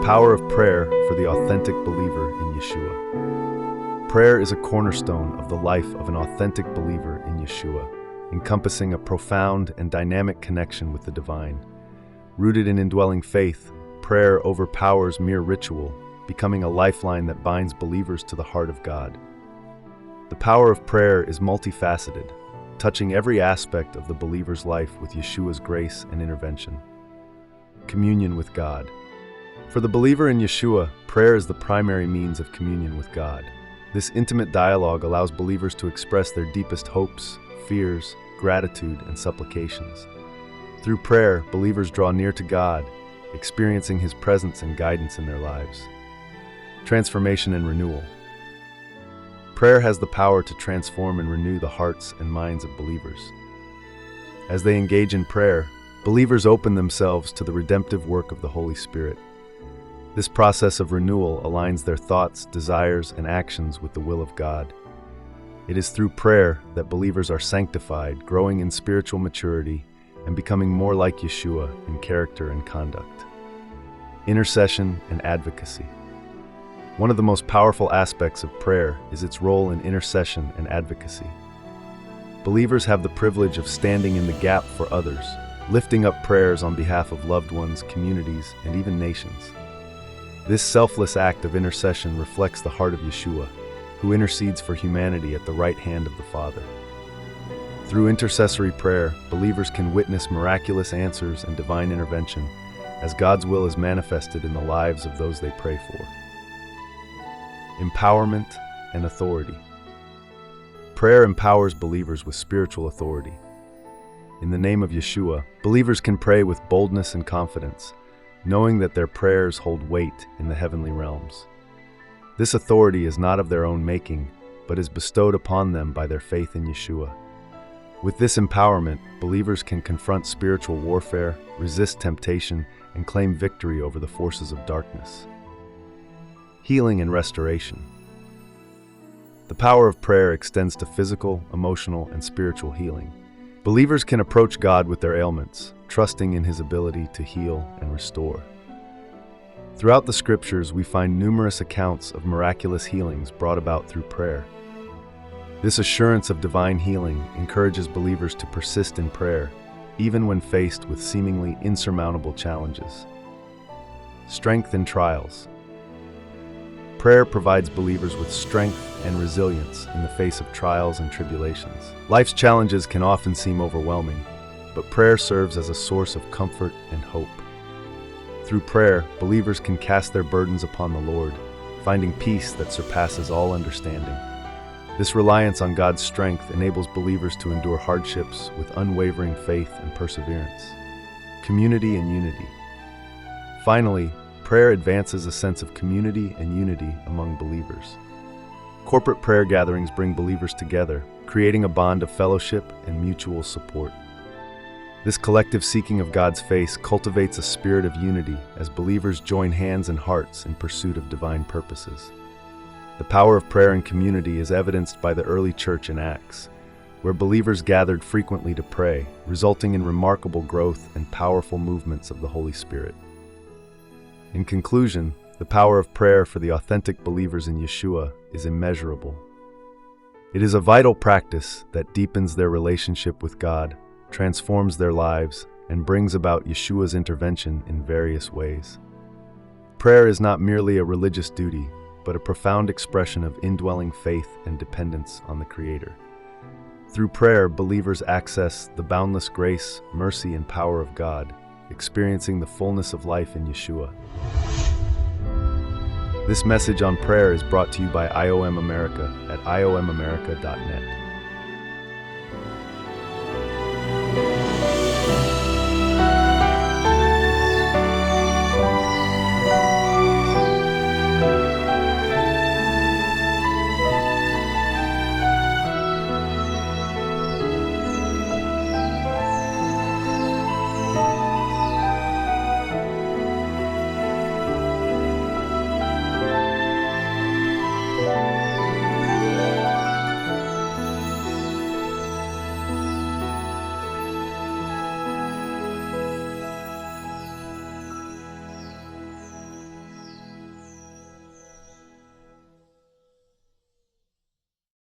power of prayer for the authentic believer in Yeshua. Prayer is a cornerstone of the life of an authentic believer in Yeshua, encompassing a profound and dynamic connection with the divine. Rooted in indwelling faith, prayer overpowers mere ritual, becoming a lifeline that binds believers to the heart of God. The power of prayer is multifaceted, touching every aspect of the believer's life with Yeshua's grace and intervention. Communion with God. For the believer in Yeshua, prayer is the primary means of communion with God. This intimate dialogue allows believers to express their deepest hopes, fears, gratitude, and supplications. Through prayer, believers draw near to God, experiencing His presence and guidance in their lives. Transformation and renewal. Prayer has the power to transform and renew the hearts and minds of believers. As they engage in prayer, believers open themselves to the redemptive work of the Holy Spirit. This process of renewal aligns their thoughts, desires, and actions with the will of God. It is through prayer that believers are sanctified, growing in spiritual maturity, and becoming more like Yeshua in character and conduct. Intercession and advocacy. One of the most powerful aspects of prayer is its role in intercession and advocacy. Believers have the privilege of standing in the gap for others, lifting up prayers on behalf of loved ones, communities, and even nations. This selfless act of intercession reflects the heart of Yeshua, who intercedes for humanity at the right hand of the Father. Through intercessory prayer, believers can witness miraculous answers and divine intervention as God's will is manifested in the lives of those they pray for. Empowerment and authority. Prayer empowers believers with spiritual authority. In the name of Yeshua, believers can pray with boldness and confidence, knowing that their prayers hold weight in the heavenly realms. This authority is not of their own making, but is bestowed upon them by their faith in Yeshua. With this empowerment, believers can confront spiritual warfare, resist temptation, and claim victory over the forces of darkness. Healing and restoration. The power of prayer extends to physical, emotional, and spiritual healing. Believers can approach God with their ailments, trusting in His ability to heal and restore. Throughout the Scriptures, we find numerous accounts of miraculous healings brought about through prayer. This assurance of divine healing encourages believers to persist in prayer, even when faced with seemingly insurmountable challenges. Strength in trials. Prayer provides believers with strength and resilience in the face of trials and tribulations. Life's challenges can often seem overwhelming, but prayer serves as a source of comfort and hope. Through prayer, believers can cast their burdens upon the Lord, finding peace that surpasses all understanding. This reliance on God's strength enables believers to endure hardships with unwavering faith and perseverance. Community and unity. Finally, prayer advances a sense of community and unity among believers. Corporate prayer gatherings bring believers together, creating a bond of fellowship and mutual support. This collective seeking of God's face cultivates a spirit of unity as believers join hands and hearts in pursuit of divine purposes. The power of prayer and community is evidenced by the early church in Acts, where believers gathered frequently to pray, resulting in remarkable growth and powerful movements of the Holy Spirit. In conclusion, the power of prayer for the authentic believers in Yeshua is immeasurable. It is a vital practice that deepens their relationship with God, transforms their lives, and brings about Yeshua's intervention in various ways. Prayer is not merely a religious duty, but a profound expression of indwelling faith and dependence on the Creator. Through prayer, believers access the boundless grace, mercy, and power of God, experiencing the fullness of life in Yeshua. This message on prayer is brought to you by IOM America at iomamerica.net.